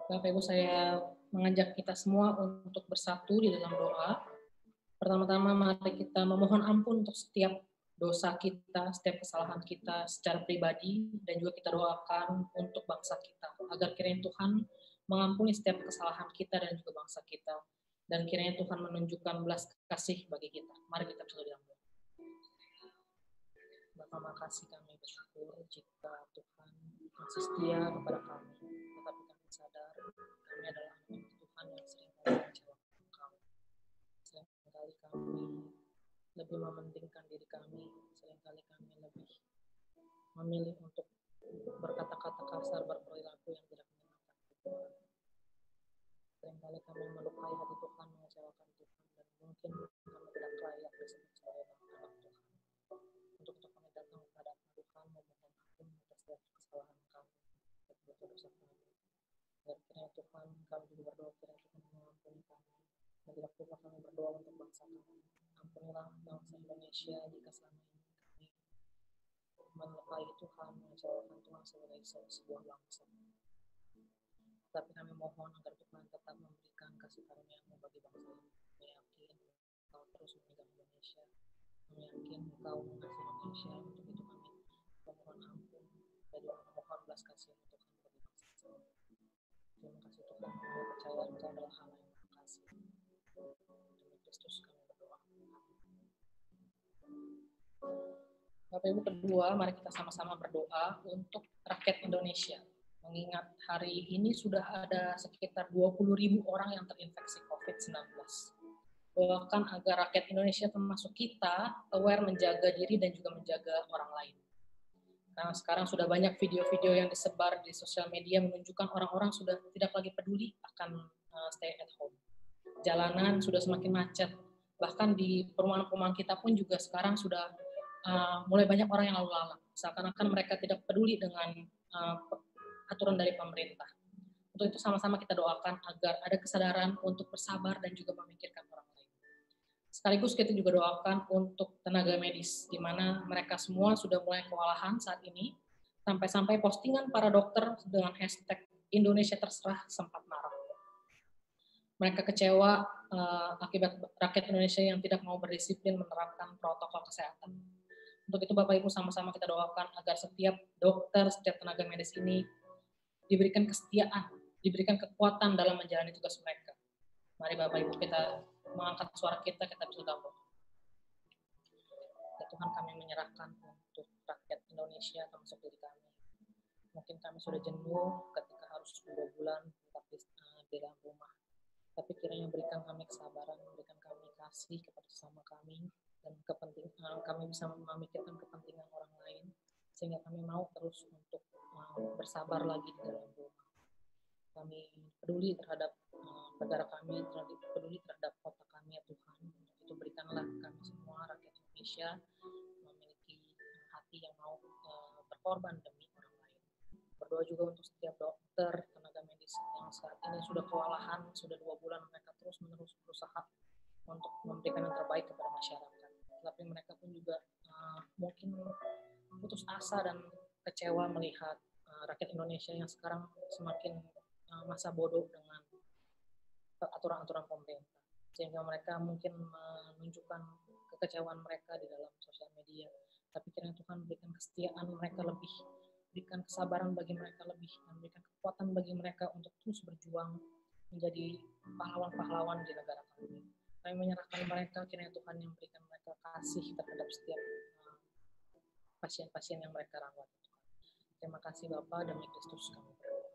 Bapak Ibu, saya mengajak kita semua untuk bersatu di dalam doa. Pertama-tama mari kita memohon ampun untuk setiap dosa kita, setiap kesalahan kita secara pribadi, dan juga kita doakan untuk bangsa kita, agar kiranya Tuhan mengampuni setiap kesalahan kita dan juga bangsa kita, dan kiranya Tuhan menunjukkan belas kasih bagi kita. Mari kita bersatu dalam doa. Bapa, makasih, kami bersyukur jika Tuhan masih setia kepada kami, tetapi kami sadar kami adalah anak Tuhan yang seringkali mengecewakan Engkau. Seringkali kami lebih mementingkan diri kami, seringkali kami lebih memilih untuk berkata-kata kasar, berperilaku yang tidak menyenangkan Tuhan. Seringkali kami melukai hati Tuhan, mengecewakan Tuhan, dan mungkin kami tidak layak disebut sebagai anak Tuhan. Untuk itu kami datang kepada Tuhan, memohon ampun atas setiap kesalahan kami, setiap dosa kami. Dan kiranya Tuhan, kami juga berdoa kiranya Tuhan mengampuni kami. Dan tidak lupa kami berdoa untuk bangsa kami. Ampunilah bangsa Indonesia jika selama ini kami melukai Tuhan, mengecewakan Tuhan sebagai sebuah bangsa. Tapi kami mohon agar Tuhan tetap memberikan kasih karunia-Mu bagi bangsa ini. Kami yakin Engkau terus memegang Indonesia. Kami yakin Engkau mengasihi Indonesia. Untuk itu kami memohon ampun dan memohon belas kasih Tuhan bagi bangsa ini. Terima kasih Tuhan, kami percaya Engkau adalah Allah yang Maha Kasih. Demi Kristus kami berdoa. Bapak Ibu, kedua, mari kita sama-sama berdoa untuk rakyat Indonesia. Mengingat hari ini sudah ada sekitar 20.000 orang yang terinfeksi COVID-19. Doakan agar rakyat Indonesia termasuk kita aware menjaga diri dan juga menjaga orang lain. Karena sekarang sudah banyak video-video yang disebar di sosial media menunjukkan orang-orang sudah tidak lagi peduli akan stay at home. Jalanan sudah semakin macet. Bahkan di perumahan-perumahan kita pun juga sekarang sudah mulai banyak orang yang lalu lalang. Seakan-akan mereka tidak peduli dengan aturan dari pemerintah. Untuk itu sama-sama kita doakan agar ada kesadaran untuk bersabar dan juga memikirkan orang lain. Sekaligus kita juga doakan untuk tenaga medis, di mana mereka semua sudah mulai kewalahan saat ini, sampai-sampai postingan para dokter dengan hashtag Indonesia terserah sempat marah. Mereka kecewa akibat rakyat Indonesia yang tidak mau berdisiplin menerapkan protokol kesehatan. Untuk itu Bapak Ibu sama-sama kita doakan agar setiap dokter, setiap tenaga medis ini diberikan kesetiaan, diberikan kekuatan dalam menjalani tugas mereka. Mari Bapak Ibu kita mengangkat suara kita berdoa. Ya Tuhan, kami menyerahkan untuk rakyat Indonesia termasuk diri kami. Mungkin kami sudah jenuh ketika harus 2 bulan tetap di dalam rumah. Tapi kiranya berikan kami kesabaran, berikan kami kasih kepada sesama kami, dan kami bisa memikirkan kepentingan orang lain, sehingga kami mau terus untuk bersabar lagi di dalam rumah. Kami peduli terhadap negara kami, peduli terhadap kota kami ya Tuhan. Untuk itu berikanlah kami semua rakyat Indonesia memiliki hati yang mau berkorban demi orang lain. Berdoa juga untuk setiap dokter, tenaga medis yang saat ini sudah kewalahan, sudah 2 bulan mereka terus-menerus berusaha untuk memberikan yang terbaik kepada masyarakat. Tapi mereka pun juga mungkin putus asa dan kecewa melihat rakyat Indonesia yang sekarang semakin masa bodoh dengan aturan-aturan pemerintah, sehingga mereka mungkin menunjukkan kekecewaan mereka di dalam sosial media. Tapi kiranya Tuhan berikan kesetiaan mereka lebih, berikan kesabaran bagi mereka lebih, dan berikan kekuatan bagi mereka untuk terus berjuang menjadi pahlawan-pahlawan di negara kami. Kami menyerahkan mereka, kiranya Tuhan yang berikan mereka kasih terhadap setiap pasien-pasien yang mereka rawat. Terima kasih Bapak, demi Kristus kami berdoa.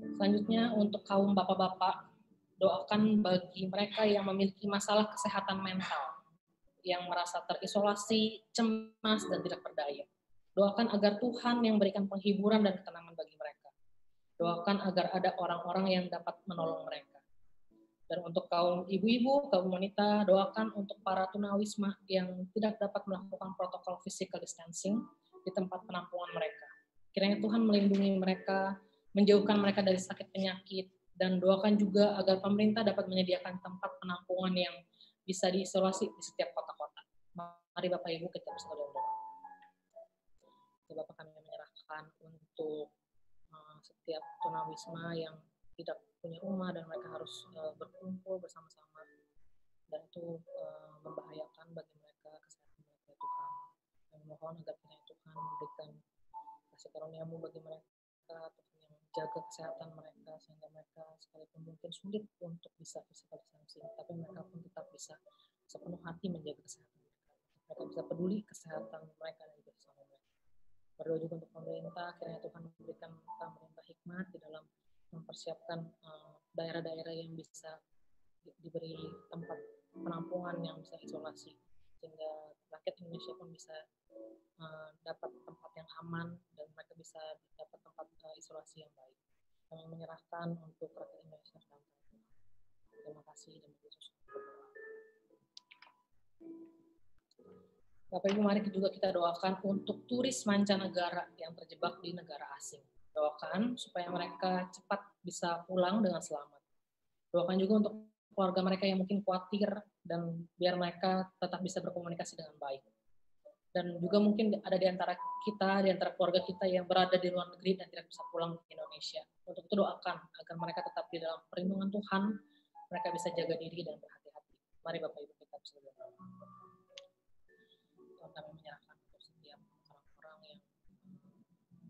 Selanjutnya untuk kaum bapak-bapak, doakan bagi mereka yang memiliki masalah kesehatan mental, yang merasa terisolasi, cemas, dan tidak berdaya. Doakan agar Tuhan yang berikan penghiburan dan ketenangan bagi mereka. Doakan agar ada orang-orang yang dapat menolong mereka. Dan untuk kaum ibu-ibu, kaum wanita, doakan untuk para tunawisma yang tidak dapat melakukan protokol physical distancing di tempat penampungan mereka. Kiranya Tuhan melindungi mereka, menjauhkan mereka dari sakit penyakit, dan doakan juga agar pemerintah dapat menyediakan tempat penampungan yang bisa diisolasi di setiap kota-kota. Mari Bapak Ibu kita bersatu dalam doa. Bapak, kami menyerahkan untuk setiap tunawisma yang tidak punya rumah dan mereka harus berkumpul bersama-sama, dan itu membahayakan bagi mereka, kesehatan mereka. Tuhan, dan mohon agar kiranya Tuhan memberikan kasih karunia-Mu bagi mereka, Tuhan, yang jaga kesehatan mereka, sehingga mereka sekalipun mungkin sulit untuk bisa physical distancing, tapi mereka pun tetap bisa sepenuh hati menjaga kesehatan mereka. Mereka bisa peduli kesehatan mereka dan juga sesama mereka. Berdoa juga untuk pemerintah, kiranya Tuhan memberikan pemerintah hikmat di dalam mempersiapkan daerah-daerah yang bisa diberi tempat penampungan yang bisa isolasi, sehingga rakyat Indonesia pun bisa dapat tempat yang aman dan mereka bisa dapat tempat isolasi yang baik. Kami menyerahkan untuk rakyat Indonesia. Terima kasih dan Yesus. Bapak Ibu, mari juga kita doakan untuk turis mancanegara yang terjebak di negara asing. Doakan supaya mereka cepat bisa pulang dengan selamat. Doakan juga untuk keluarga mereka yang mungkin khawatir, dan biar mereka tetap bisa berkomunikasi dengan baik. Dan juga mungkin ada di antara kita, di antara keluarga kita yang berada di luar negeri dan tidak bisa pulang ke Indonesia. Untuk itu doakan agar mereka tetap di dalam perlindungan Tuhan, mereka bisa jaga diri dan berhati-hati. Mari Bapak Ibu kita berdoa. Tuhan, kami menyerahkan untuk setiap orang-orang yang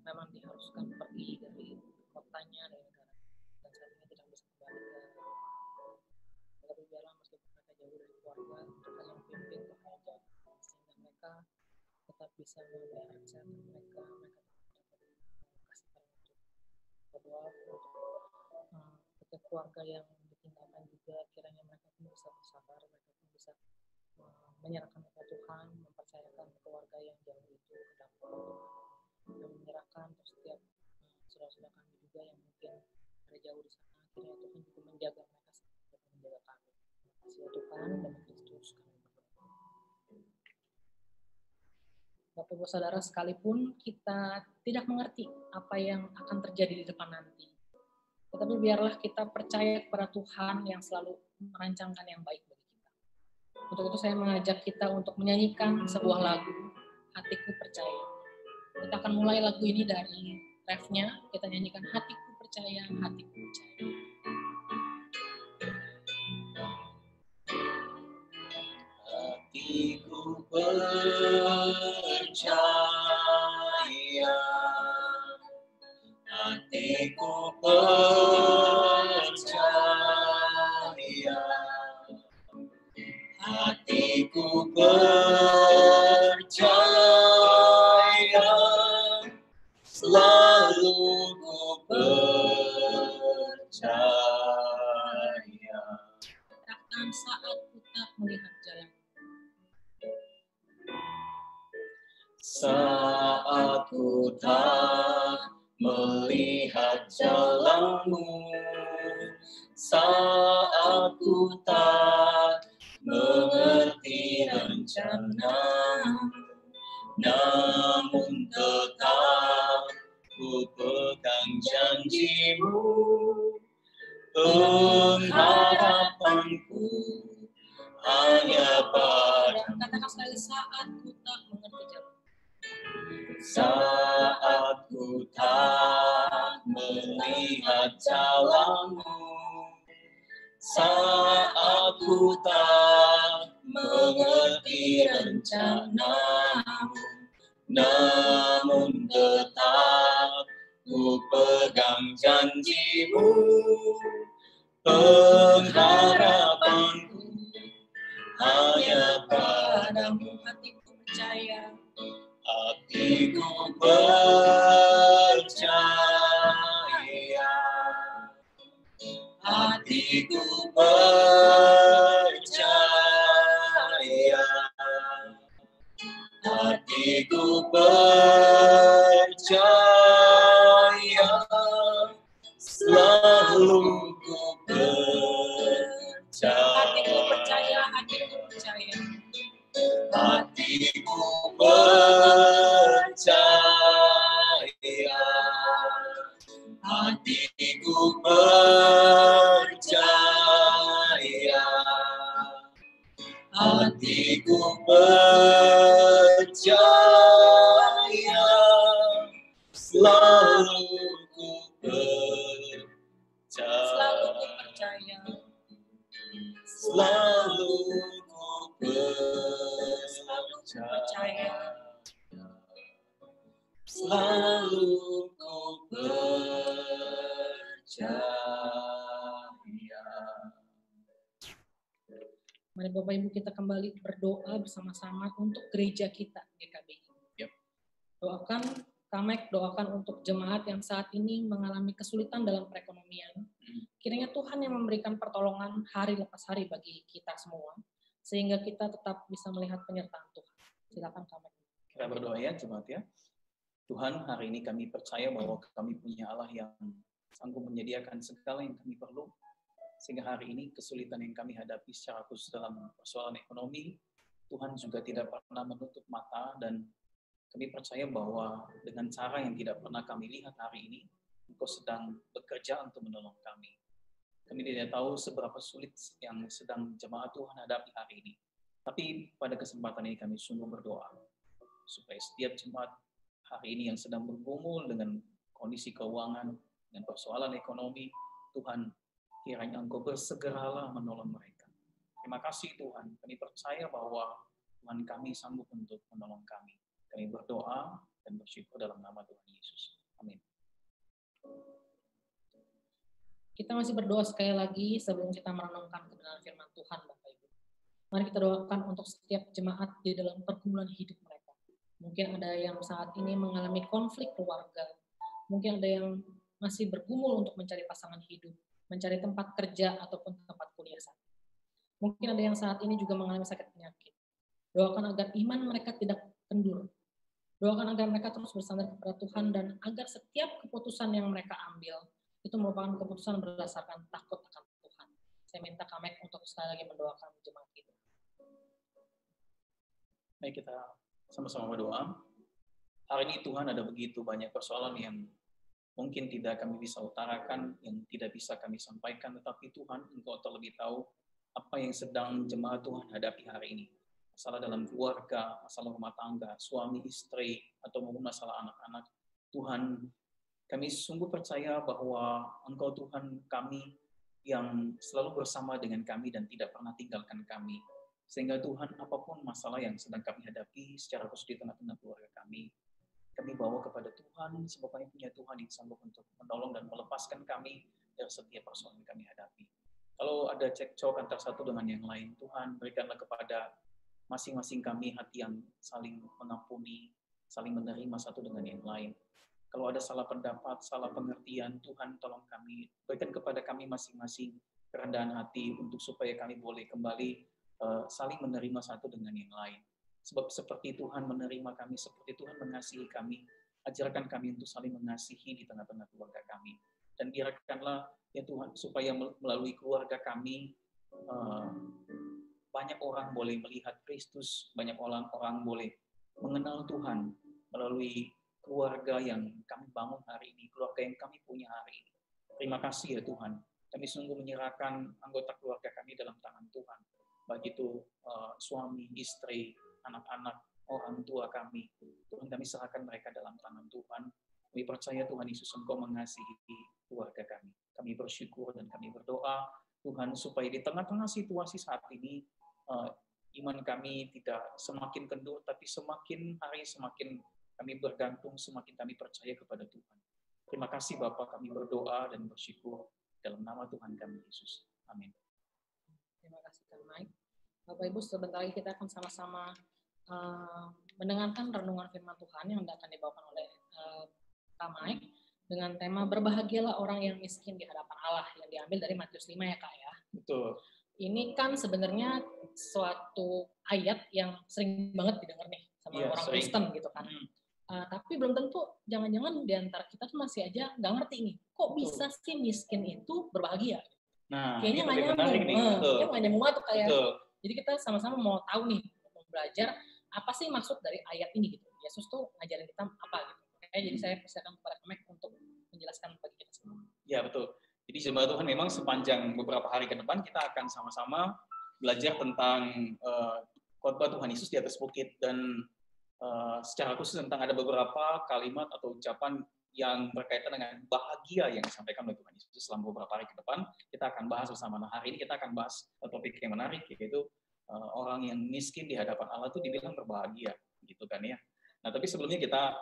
memang diharuskan pergi dari kotanya, dari negara, dan saat ini tidak bisa kembali ke rumah. Tapi biarlah meskipun mereka jauh dari keluarga, Tuhan yang pimpin, Tuhan yang jaga, sehingga mereka tetap bisa memelihara kesehatan mereka, mereka dapat kasih karunia. Berdoa untuk setiap keluarga yang ditinggalkan juga, kiranya mereka pun bisa bersabar, mereka pun bisa menyerahkan kepada Tuhan, mempercayakan keluarga yang jauh itu ke dalam Tuhan. Dan menyerahkan untuk setiap saudara-saudara kami juga yang mungkin ada jauh di sana, kiranya Tuhan juga menjaga mereka seperti menjaga kami. Terima kasih Tuhan, dan Kristus kami berdoa. Bapak Ibu Saudara, sekalipun kita tidak mengerti apa yang akan terjadi di depan nanti, tetapi biarlah kita percaya kepada Tuhan yang selalu merancangkan yang baik bagi kita. Untuk itu saya mengajak kita untuk menyanyikan sebuah lagu, Hatiku Percaya. Kita akan mulai lagu ini dari refnya, kita nyanyikan Hatiku Percaya, Hatiku Percaya. Hatiku percaya, hatiku percaya, hatiku percaya, selalu ku percaya. Katakan saat ku tak melihat jalan. Saat ku tak melihat jalanmu, saat ku tak mengerti rencana, namun tetap ku pegang janjimu, pengharapanku hanya padamu. Katakan sekali, saat ku tak mengerti jalan. Saat ku tak melihat jalanmu, saat ku tak mengerti rencanamu, namun tetap ku pegang janjimu, pengharapanku hanya padamu. Hatiku percaya, hatiku percaya, hatiku percaya, hatiku percaya, selalu ku percaya. hatiku percaya, hatiku percaya. Hatiku percaya, hatiku percaya, hatiku percaya, selalu ku percaya. lalu ku percaya. Mari Bapak Ibu kita kembali berdoa bersama-sama untuk gereja kita GKBI. Yep. Doakan Kamek, doakan untuk jemaat yang saat ini mengalami kesulitan dalam perekonomian. Kiranya Tuhan yang memberikan pertolongan hari lepas hari bagi kita semua, sehingga kita tetap bisa melihat penyertaan Tuhan. Silakan Kamek. Kita berdoa ya jemaat ya. Tuhan, hari ini kami percaya bahwa kami punya Allah yang sanggup menyediakan segala yang kami perlu. Sehingga hari ini kesulitan yang kami hadapi secara khusus dalam persoalan ekonomi, Tuhan juga tidak pernah menutup mata, dan kami percaya bahwa dengan cara yang tidak pernah kami lihat hari ini, Engkau sedang bekerja untuk menolong kami. Kami tidak tahu seberapa sulit yang sedang jemaat Tuhan hadapi hari ini. Tapi pada kesempatan ini kami sungguh berdoa, supaya setiap jemaat hari ini yang sedang bergumul dengan kondisi keuangan, dengan persoalan ekonomi, Tuhan, kiranya Engkau bersegeralah menolong mereka. Terima kasih Tuhan, kami percaya bahwa Tuhan kami sanggup untuk menolong kami. Kami berdoa dan bersyukur dalam nama Tuhan Yesus. Amin. Kita masih berdoa sekali lagi sebelum kita merenungkan kebenaran firman Tuhan, Bapak Ibu. Mari kita doakan untuk setiap jemaat di dalam pergumulan hidup mereka. Mungkin ada yang saat ini mengalami konflik keluarga. Mungkin ada yang masih bergumul untuk mencari pasangan hidup, mencari tempat kerja ataupun tempat kuliah saat ini. Mungkin ada yang saat ini juga mengalami sakit penyakit. Doakan agar iman mereka tidak kendur. Doakan agar mereka terus bersandar kepada Tuhan, dan agar setiap keputusan yang mereka ambil itu merupakan keputusan berdasarkan takut akan Tuhan. Saya minta Kamek untuk sekali lagi mendoakan jemaat kita. Mari kita sama-sama berdoa. Hari ini Tuhan ada begitu banyak persoalan yang mungkin tidak kami bisa utarakan, yang tidak bisa kami sampaikan, tetapi Tuhan, Engkau terlebih tahu apa yang sedang jemaat Tuhan hadapi hari ini. Masalah dalam keluarga, masalah rumah tangga, suami, istri, atau mungkin masalah anak-anak. Tuhan, kami sungguh percaya bahwa Engkau Tuhan kami yang selalu bersama dengan kami dan tidak pernah tinggalkan kami. Sehingga Tuhan, apapun masalah yang sedang kami hadapi secara khusus di tengah-tengah keluarga kami bawa kepada Tuhan, sebab kami punya Tuhan yang sanggup untuk menolong dan melepaskan kami dari setiap persoalan yang kami hadapi. Kalau ada cekcok antara satu dengan yang lain, Tuhan berikanlah kepada masing-masing kami hati yang saling mengampuni, saling menerima satu dengan yang lain. Kalau ada salah pendapat, salah pengertian, Tuhan tolong kami, berikan kepada kami masing-masing kerendahan hati untuk supaya kami boleh kembali saling menerima satu dengan yang lain. Sebab seperti Tuhan menerima kami, seperti Tuhan mengasihi kami, ajarkan kami untuk saling mengasihi di tengah-tengah keluarga kami. Dan biarkanlah ya Tuhan, supaya melalui keluarga kami, banyak orang boleh melihat Kristus, banyak orang boleh mengenal Tuhan melalui keluarga yang kami bangun hari ini, keluarga yang kami punya hari ini. Terima kasih ya Tuhan, kami sungguh menyerahkan anggota keluarga kami dalam tangan Tuhan, baik itu suami, istri, anak-anak, orang tua kami. Tuhan, kami serahkan mereka dalam tangan Tuhan. Kami percaya Tuhan Yesus, Engkau mengasihi keluarga kami. Kami bersyukur dan kami berdoa Tuhan, supaya di tengah-tengah situasi saat ini, iman kami tidak semakin kendur, tapi semakin hari semakin kami bergantung, semakin kami percaya kepada Tuhan. Terima kasih Bapak, kami berdoa dan bersyukur dalam nama Tuhan kami Yesus. Amin. Terima kasih Kak Mike. Bapak Ibu, sebentar lagi kita akan sama-sama mendengarkan renungan firman Tuhan yang akan dibawakan oleh Kak Mike dengan tema berbahagialah orang yang miskin di hadapan Allah, yang diambil dari Matius 5 ya Kak ya. Betul. Ini kan sebenarnya suatu ayat yang sering banget didengar nih sama orang Kristen gitu kan. Tapi belum tentu, jangan-jangan di antara kita tuh masih aja nggak ngerti nih, kok bisa sih miskin itu berbahagia? Nah, kayaknya nggak nyambung tuh kayak. Betul. Jadi kita sama-sama mau tahu nih, mau belajar apa sih maksud dari ayat ini gitu. Yesus tuh ngajarin kita apa gitu. Jadi saya persilakan kepada Kamek untuk menjelaskan bagi kita semua. Ya betul. Jadi jemaat Tuhan, memang sepanjang beberapa hari ke depan kita akan sama-sama belajar tentang khotbah Tuhan Yesus di atas bukit, dan secara khusus tentang ada beberapa kalimat atau ucapan yang berkaitan dengan bahagia yang disampaikan oleh Tuhan Yesus selama beberapa hari ke depan. Kita akan bahas bersama. Nah, hari ini kita akan bahas topik yang menarik, yaitu orang yang miskin di hadapan Allah itu dibilang berbahagia, gitu kan ya. Nah, tapi sebelumnya kita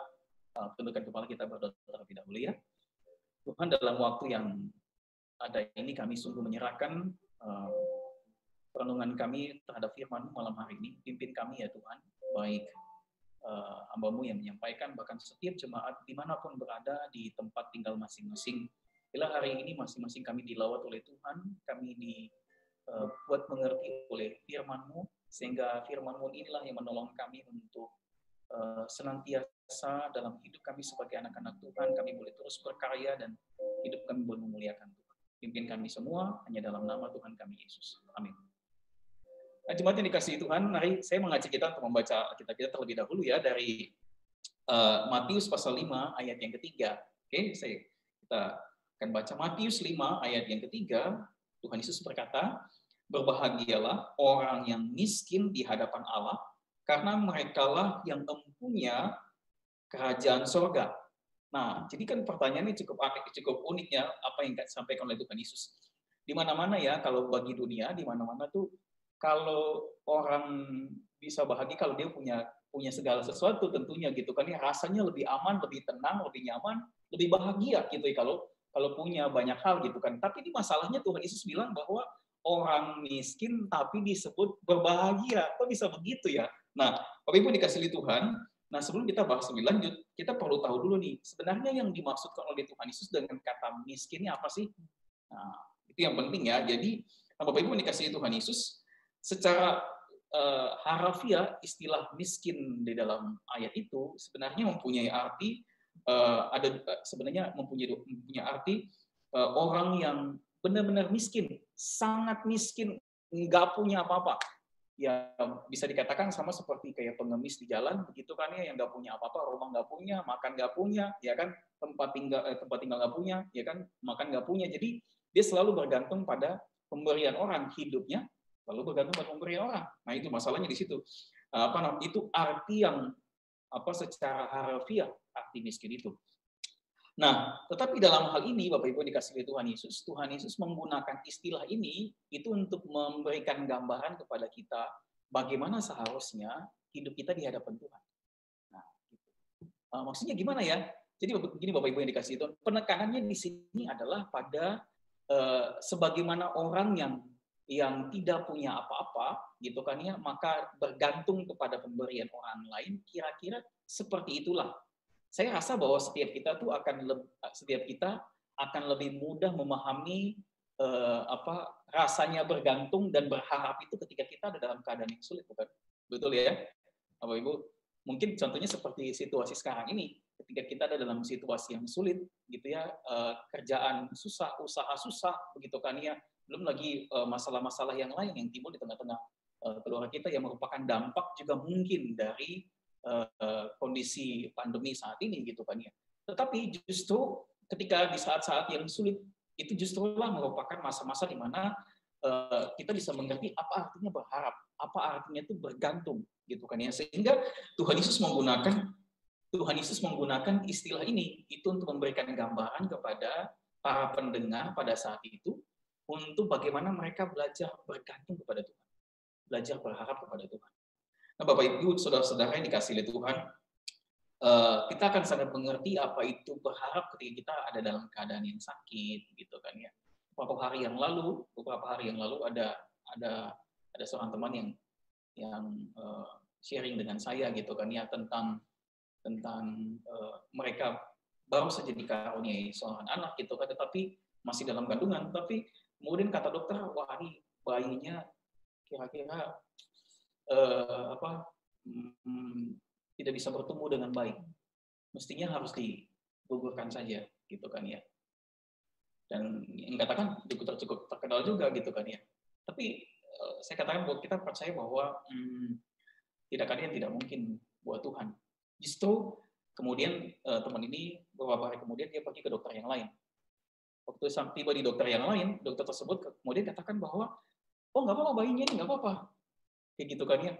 tundukkan kepala kita berdoa terlebih dahulu ya. Tuhan, dalam waktu yang ada ini kami sungguh menyerahkan perenungan kami terhadap firman-Mu malam hari ini. Pimpin kami ya Tuhan, baik hamba-Mu yang menyampaikan, bahkan setiap jemaat dimanapun berada di tempat tinggal masing-masing. Bila hari ini masing-masing kami dilawat oleh Tuhan, kami dibuat mengerti oleh firman-Mu, sehingga firman-Mu inilah yang menolong kami untuk senantiasa dalam hidup kami sebagai anak-anak Tuhan, kami boleh terus berkarya dan hidup kami boleh memuliakan Tuhan. Pimpin kami semua hanya dalam nama Tuhan kami Yesus. Amin. Nah, jemaat yang dikasihi Tuhan, mari saya mengajak kita untuk membaca kita terlebih dahulu ya dari Matius pasal 5 ayat yang ketiga. Oke, kita akan baca Matius 5 ayat yang ketiga. Tuhan Yesus berkata, "Berbahagialah orang yang miskin di hadapan Allah, karena merekalah yang mempunyai kerajaan sorga." Nah, jadi kan pertanyaannya cukup unik ya, apa yang disampaikan oleh Tuhan Yesus. Di mana-mana ya, kalau bagi dunia, di mana-mana tuh, kalau orang bisa bahagia kalau dia punya segala sesuatu tentunya gitu kan ya, rasanya lebih aman, lebih tenang, lebih nyaman, lebih bahagia gitu ya kalau punya banyak hal gitu kan. Tapi ini masalahnya Tuhan Yesus bilang bahwa orang miskin tapi disebut berbahagia. Kok bisa begitu ya? Nah, Bapak Ibu dikasihi Tuhan, nah sebelum kita bahas lebih lanjut, kita perlu tahu dulu nih, sebenarnya yang dimaksudkan oleh Tuhan Yesus dengan kata miskin ini apa sih? Nah, itu yang penting ya. Jadi, Bapak Ibu dikasihi Tuhan Yesus, secara harafiah istilah miskin di dalam ayat itu sebenarnya mempunyai arti sebenarnya mempunyai arti orang yang benar-benar miskin, sangat miskin, nggak punya apa-apa. Ya bisa dikatakan sama seperti kayak pengemis di jalan begitu kan ya, yang nggak punya apa-apa, rumah nggak punya, makan nggak punya, ya kan, tempat tinggal nggak punya, ya kan, makan nggak punya. Jadi dia selalu bergantung pada pemberian orang, hidupnya lalu bergantung pada pemberian orang. Nah itu masalahnya di situ. Itu arti yang secara harafiah arti miskin itu. Nah, tetapi dalam hal ini Bapak Ibu dikasihi Tuhan Yesus menggunakan istilah ini itu untuk memberikan gambaran kepada kita bagaimana seharusnya hidup kita di hadapan Tuhan. Nah, gitu. Maksudnya gimana ya? Jadi begini Bapak Ibu yang dikasihi Tuhan, penekanannya di sini adalah pada sebagaimana orang yang tidak punya apa-apa gitu kan ya, maka bergantung kepada pemberian orang lain, kira-kira seperti itulah. Saya rasa bahwa setiap kita akan lebih mudah memahami rasanya bergantung dan berharap itu ketika kita ada dalam keadaan yang sulit, bukan? Betul ya, Bapak Ibu? Mungkin contohnya seperti situasi sekarang ini, ketika kita ada dalam situasi yang sulit, gitu ya, kerjaan susah, usaha susah, begitu kan ya, belum lagi masalah-masalah yang lain yang timbul di tengah-tengah keluarga kita yang merupakan dampak juga mungkin dari kondisi pandemi saat ini gitu kan ya. Tetapi justru ketika di saat-saat yang sulit itu justrulah merupakan masa-masa di mana kita bisa mengerti apa artinya berharap, apa artinya itu bergantung gitu kan ya. Sehingga Tuhan Yesus menggunakan istilah ini itu untuk memberikan gambaran kepada para pendengar pada saat itu untuk bagaimana mereka belajar bergantung kepada Tuhan, belajar berharap kepada Tuhan. Nah, Bapak Ibu, saudara-saudara yang dikasihi oleh Tuhan, kita akan sangat mengerti apa itu berharap ketika kita ada dalam keadaan yang sakit, gitu kan ya. Beberapa hari yang lalu ada seorang teman yang sharing dengan saya, gitu kan ya, tentang mereka baru saja dikaruniai seorang anak, gitu kan, tetapi masih dalam kandungan, tapi kemudian kata dokter, wah ini bayinya kira-kira tidak bisa bertumbuh dengan baik, mestinya harus digugurkan saja, gitu kan ya. Dan yang katakan dokter cukup terkenal juga, gitu kan ya. Tapi saya katakan buat kita percaya bahwa tidak ada yang tidak mungkin buat Tuhan. Justru kemudian teman ini beberapa hari kemudian dia pergi ke dokter yang lain. Waktu sampai tiba di dokter yang lain, dokter tersebut kemudian katakan bahwa oh nggak apa-apa bayinya ini nggak apa-apa, kayak gitu kan ya.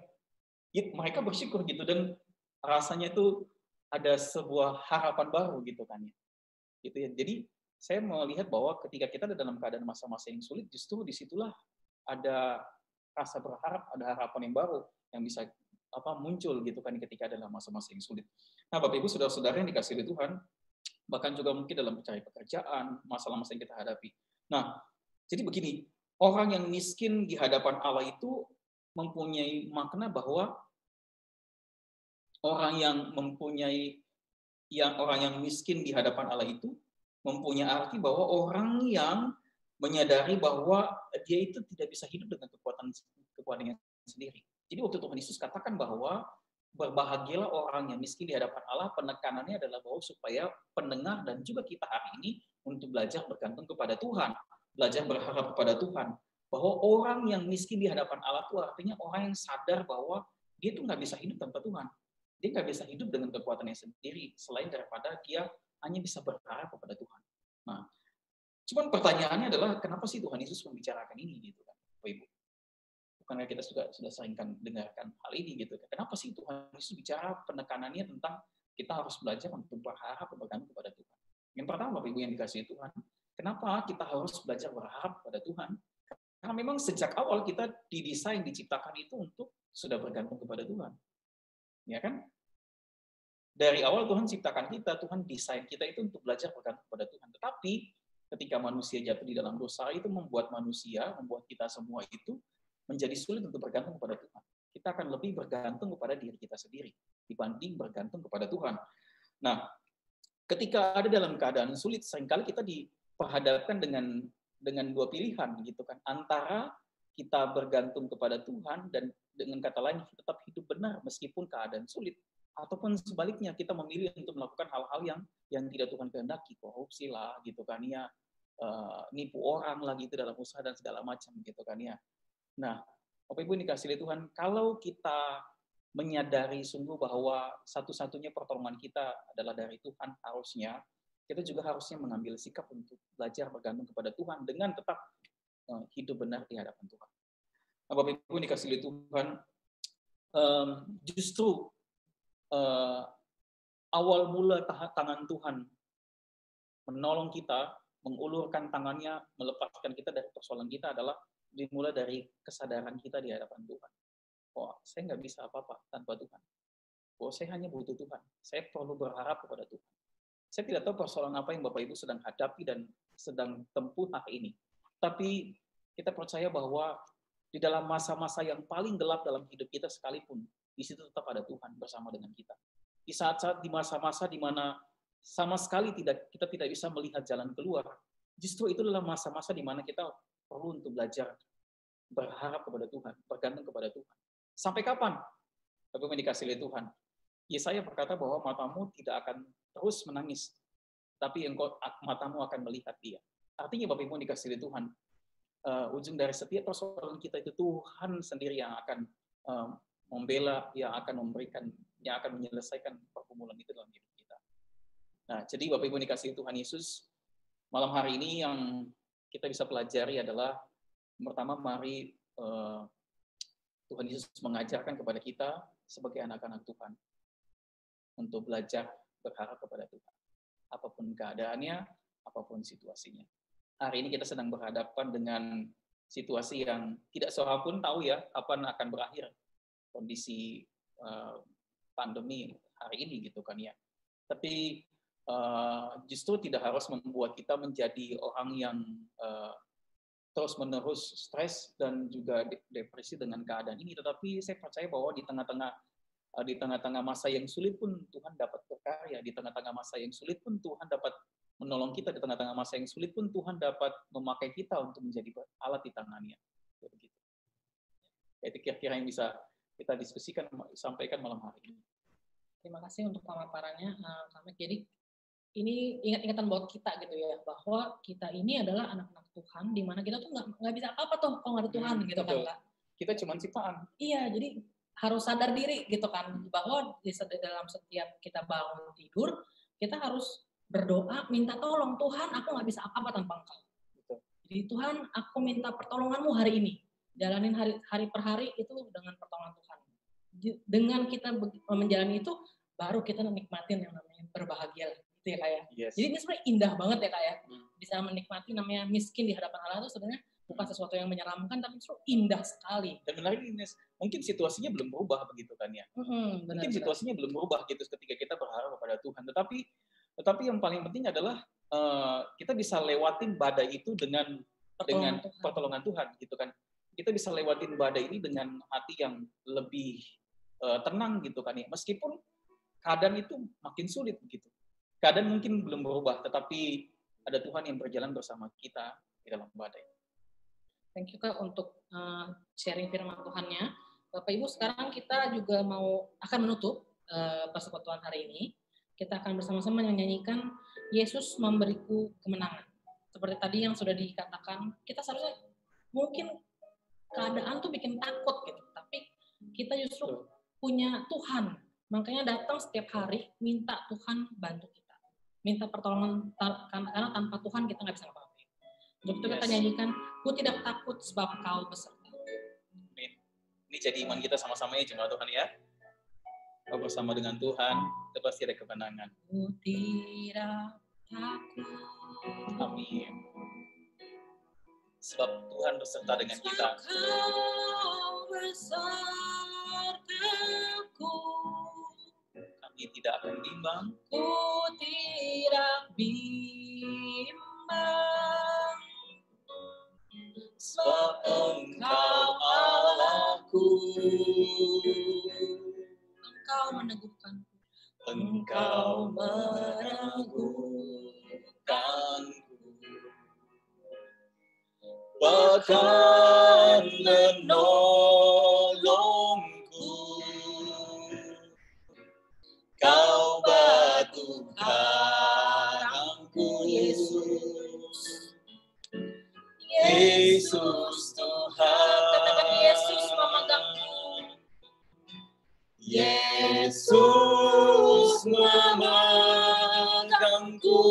Mereka bersyukur gitu dan rasanya itu ada sebuah harapan baru gitu kan ya. Gitu ya. Jadi saya melihat bahwa ketika kita ada dalam keadaan masa-masa yang sulit, justru disitulah ada rasa berharap, ada harapan yang baru yang bisa muncul gitu kan ketika dalam masa-masa yang sulit. Nah, Bapak Ibu saudara-saudara yang dikasihi oleh Tuhan, bahkan juga mungkin dalam mencari pekerjaan, masalah-masalah yang kita hadapi. Nah, jadi begini, orang yang miskin di hadapan Allah itu mempunyai makna bahwa orang yang miskin di hadapan Allah itu mempunyai arti bahwa orang yang menyadari bahwa dia itu tidak bisa hidup dengan kekuatannya sendiri. Jadi waktu Tuhan Yesus katakan bahwa berbahagialah orang yang miskin di hadapan Allah, penekanannya adalah bahwa supaya pendengar dan juga kita hari ini untuk belajar bergantung kepada Tuhan, belajar berharap kepada Tuhan. Bahwa orang yang miskin di hadapan Allah itu artinya orang yang sadar bahwa dia itu nggak bisa hidup tanpa Tuhan. Dia nggak bisa hidup dengan kekuatannya sendiri, selain daripada dia hanya bisa berharap kepada Tuhan. Nah, cuman pertanyaannya adalah kenapa sih Tuhan Yesus membicarakan ini gitu kan, Bapak Ibu? Bukankah kita sudah sering kan dengarkan hal ini gitu kan? Kenapa sih Tuhan Yesus bicara penekanannya tentang kita harus belajar untuk berharap bergantung kepada Tuhan? Yang pertama, Bapak Ibu yang dikasihi Tuhan, kenapa kita harus belajar berharap kepada Tuhan? Karena memang sejak awal kita didesain, diciptakan itu untuk sudah bergantung kepada Tuhan. Ya kan? Dari awal Tuhan ciptakan kita, Tuhan desain kita itu untuk belajar bergantung kepada Tuhan. Tetapi ketika manusia jatuh di dalam dosa itu membuat kita semua itu menjadi sulit untuk bergantung kepada Tuhan. Kita akan lebih bergantung kepada diri kita sendiri dibanding bergantung kepada Tuhan. Nah, ketika ada dalam keadaan sulit, seringkali kita diperhadapkan dengan dua pilihan gitu kan, antara kita bergantung kepada Tuhan dan dengan kata lain tetap hidup benar meskipun keadaan sulit, ataupun sebaliknya kita memilih untuk melakukan hal-hal yang tidak Tuhan kehendaki, korupsi lah gitu kan ya, nipu orang lah gitu dalam usaha dan segala macam gitu kan ya. Nah, Bapak Ibu dikasihi Tuhan, kalau kita menyadari sungguh bahwa satu-satunya pertolongan kita adalah dari Tuhan, kita juga harusnya mengambil sikap untuk belajar bergantung kepada Tuhan dengan tetap hidup benar di hadapan Tuhan. Nah, Bapak Ibu dikasihi Tuhan, justru awal mula tangan Tuhan menolong kita, mengulurkan tangannya, melepaskan kita dari persoalan kita adalah dimulai dari kesadaran kita di hadapan Tuhan. Oh, saya nggak bisa apa-apa tanpa Tuhan. Oh, saya hanya butuh Tuhan. Saya perlu berharap kepada Tuhan. Saya tidak tahu persoalan apa yang Bapak Ibu sedang hadapi dan sedang tempuh hari ini. Tapi kita percaya bahwa di dalam masa-masa yang paling gelap dalam hidup kita sekalipun, di situ tetap ada Tuhan bersama dengan kita. Di saat-saat di masa-masa di mana sama sekali kita tidak bisa melihat jalan keluar, justru itu adalah masa-masa di mana kita perlu untuk belajar berharap kepada Tuhan, bergantung kepada Tuhan. Sampai kapan? Bapak yang dikasihi Tuhan. Yesaya berkata bahwa matamu tidak akan terus menangis, tapi matamu akan melihat Dia. Artinya Bapak Ibu yang dikasihi Tuhan, ujung dari setiap persoalan kita itu Tuhan sendiri yang akan membela, yang akan memberikan, yang akan menyelesaikan pergumulan itu dalam hidup kita. Nah, jadi Bapak Ibu dikasihi Tuhan Yesus, malam hari ini yang kita bisa pelajari adalah pertama, mari Tuhan Yesus mengajarkan kepada kita sebagai anak-anak Tuhan untuk belajar berharap kepada Tuhan. Apapun keadaannya, apapun situasinya. Hari ini kita sedang berhadapan dengan situasi yang tidak seorang pun tahu ya kapan akan berakhir kondisi pandemi hari ini gitu kan ya. Tapi justru tidak harus membuat kita menjadi orang yang terus-menerus stres dan juga depresi dengan keadaan ini. Tetapi saya percaya bahwa di tengah-tengah masa yang sulit pun Tuhan dapat berkarya. Di tengah-tengah masa yang sulit pun Tuhan dapat menolong kita. Di tengah-tengah masa yang sulit pun Tuhan dapat memakai kita untuk menjadi alat di tangannya. Begitu. Itu kira-kira yang bisa kita diskusikan, sampaikan malam hari ini. Terima kasih untuk pemaparannya. Jadi ini ingat-ingatan buat kita gitu ya, bahwa kita ini adalah anak-anak Tuhan, di mana kita tuh nggak bisa apa-apa tuh kalau nggak ada Tuhan gitu kan, Kak. Kita cuma ciptaan. Iya, jadi harus sadar diri gitu kan, bahwa dalam setiap kita bangun tidur, kita harus berdoa, minta tolong, Tuhan aku nggak bisa apa-apa tanpa Engkau. Betul. Jadi Tuhan, aku minta pertolonganmu hari ini. Jalanin hari per hari itu dengan pertolongan Tuhan. Dengan kita menjalani itu, baru kita menikmatin yang namanya berbahagia. Gitu ya, Kak ya. Yes. Jadi ini sebenarnya indah banget ya, Kak ya. Bisa menikmati namanya miskin di hadapan Allah itu sebenarnya bukan sesuatu yang menyeramkan, tapi justru indah sekali. Dan menarik ini, mungkin situasinya belum berubah begitu kan ya. Mungkin situasinya belum berubah gitu ketika kita berharap kepada Tuhan. Tetapi yang paling penting adalah kita bisa lewatin badai itu dengan pertolongan Tuhan gitu kan. Kita bisa lewatin badai ini dengan hati yang lebih tenang gitu kan ya. Meskipun keadaan itu makin sulit begitu. Keadaan mungkin belum berubah, tetapi ada Tuhan yang berjalan bersama kita di dalam badai. Thank you Kak untuk sharing firman Tuhannya. Bapak Ibu, sekarang kita juga akan menutup persekutuan hari ini. Kita akan bersama-sama menyanyikan Yesus Memberiku Kemenangan. Seperti tadi yang sudah dikatakan, kita seharusnya mungkin keadaan tuh bikin takut gitu, tapi kita justru punya Tuhan. Makanya datang setiap hari minta Tuhan bantu kita. Minta pertolongan, karena tanpa Tuhan kita nggak bisa ngapa-ngapain. Untuk itu kita nyanyikan, ku tidak takut sebab kau beserta. Amin. Ini jadi iman kita sama-sama ya jemaat Tuhan ya. Kau bersama dengan Tuhan, kita pasti ada kemenangan. Ku tidak takut. Amin. Sebab Tuhan beserta dengan kita. Kau besertaku. Kami tidak akan bimbang. Ku tidak bimbang. Sebab Engkau Allahku. Engkau meneguhkanku. Engkau meneguhkanku. Bahkan menolongku. Kau batu karangku. Yesus Tuhan. Katakan Yesus memegangku. Yesus memegangku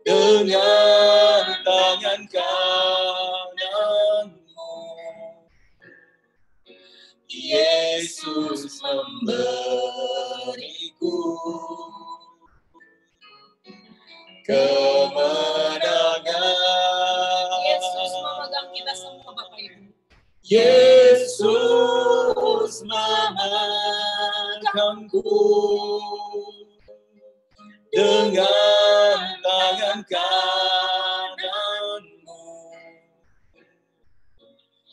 dengan tangan kananmu. Yesus memberiku kemenangan. Yesus memegang kita semua Bapak Ibu. Yesus memegangku dengan tangan kananmu.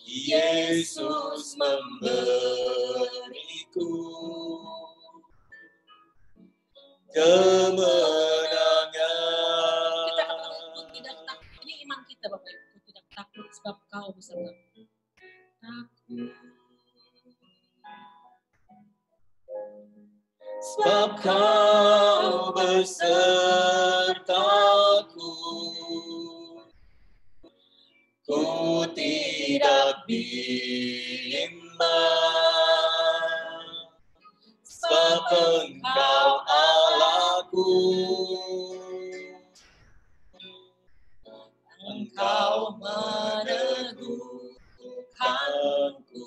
Yesus memberiku kemenangan. Kita katakan ku tidak takut. Ini iman kita Bapak Ibu. Ku tidak takut sebab kau beserta. Takut. Sebab kau besertaku, ku tidak bimbang. Sebab Engkau Allahku, Engkau meneguhkanku.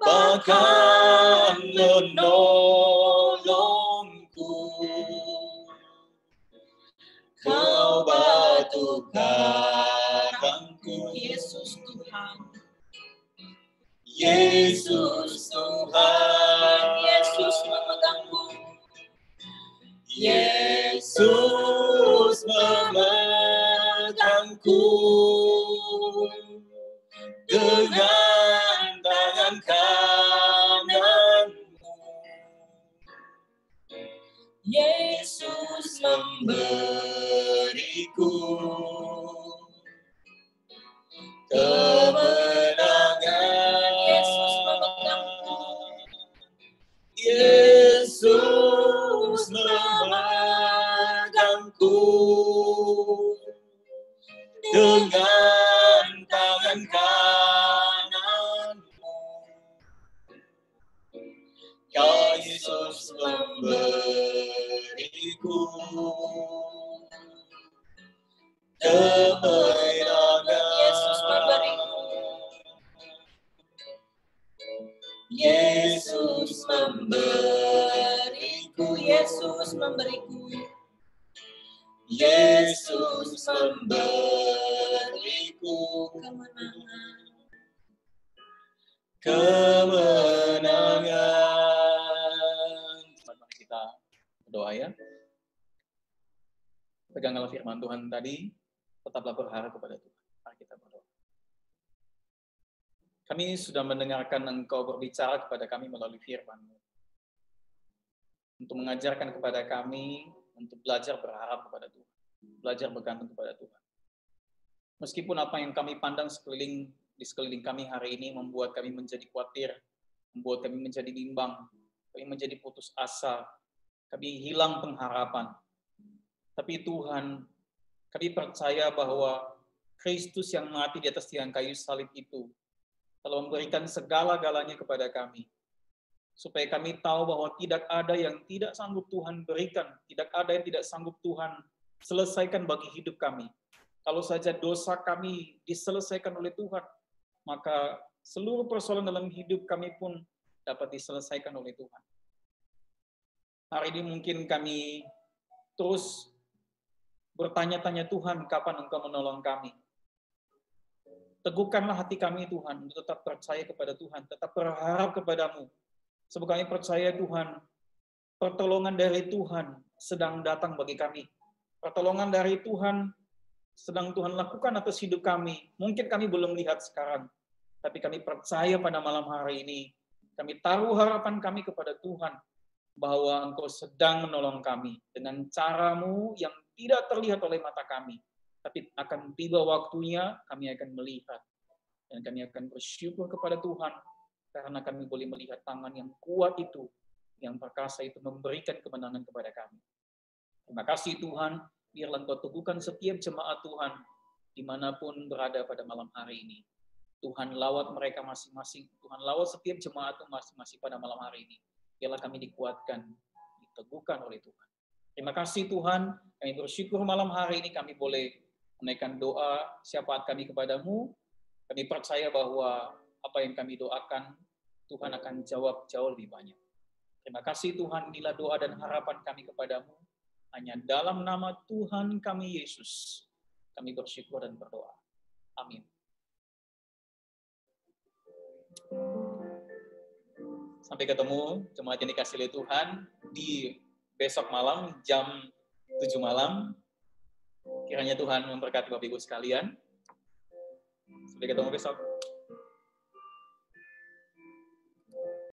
Bahkan menolongku. Kau batu karangku. Yesus Tuhan. Yesus Tuhan. Yesus memegangku. Yesus memegangku dengan tangan kananmu. Yesus memberiku kemenangan. Yesus memegangku. Yesus memegangku dengan tangan kananmu. Ya Yesus memberiku kemenangan. Yesus memberiku. Yesus memberiku. Yesus memberiku. Yesus memberiku kemenangan. Mari kita berdoa ya. Peganglah firman Tuhan tadi, tetaplah berharap kepada Tuhan. Mari kita berdoa. Kami sudah mendengarkan Engkau berbicara kepada kami melalui firman-Mu. Untuk mengajarkan kepada kami, untuk belajar berharap kepada Tuhan. Belajar bergantung kepada Tuhan. Meskipun apa yang kami pandang di sekeliling kami hari ini membuat kami menjadi khawatir, membuat kami menjadi bimbang, kami menjadi putus asa, kami hilang pengharapan. Tapi Tuhan, kami percaya bahwa Kristus yang mati di atas tiang kayu salib itu telah memberikan segala-galanya kepada kami. Supaya kami tahu bahwa tidak ada yang tidak sanggup Tuhan berikan, tidak ada yang tidak sanggup Tuhan selesaikan bagi hidup kami. Kalau saja dosa kami diselesaikan oleh Tuhan, maka seluruh persoalan dalam hidup kami pun dapat diselesaikan oleh Tuhan. Hari ini mungkin kami terus bertanya-tanya, Tuhan, kapan Engkau menolong kami? Teguhkanlah hati kami, Tuhan, untuk tetap percaya kepada Tuhan, tetap berharap kepadamu. Sebab kami percaya, Tuhan, pertolongan dari Tuhan sedang datang bagi kami. Pertolongan dari Tuhan sedang Tuhan lakukan atas hidup kami. Mungkin kami belum lihat sekarang, tapi kami percaya pada malam hari ini. Kami taruh harapan kami kepada Tuhan, bahwa Engkau sedang menolong kami dengan cara-Mu yang tidak terlihat oleh mata kami. Tapi akan tiba waktunya, kami akan melihat. Dan kami akan bersyukur kepada Tuhan, karena kami boleh melihat tangan yang kuat itu, yang perkasa itu memberikan kemenangan kepada kami. Terima kasih Tuhan, biarlah Engkau teguhkan setiap jemaat Tuhan, dimanapun berada pada malam hari ini. Tuhan lawat mereka masing-masing, Tuhan lawat setiap jemaat masing-masing pada malam hari ini. Biarlah kami dikuatkan, diteguhkan oleh Tuhan. Terima kasih Tuhan, kami bersyukur malam hari ini kami boleh menaikkan doa syafaat kami kepadamu. Kami percaya bahwa apa yang kami doakan, Tuhan akan jawab jauh lebih banyak. Terima kasih Tuhan, inilah doa dan harapan kami kepadamu. Hanya dalam nama Tuhan kami Yesus, kami bersyukur dan berdoa. Amin. Sampai ketemu, jemaat yang dikasihi oleh Tuhan, di besok malam, jam 7 malam. Kiranya Tuhan memberkati Bapak Ibu sekalian. Sampai ketemu besok.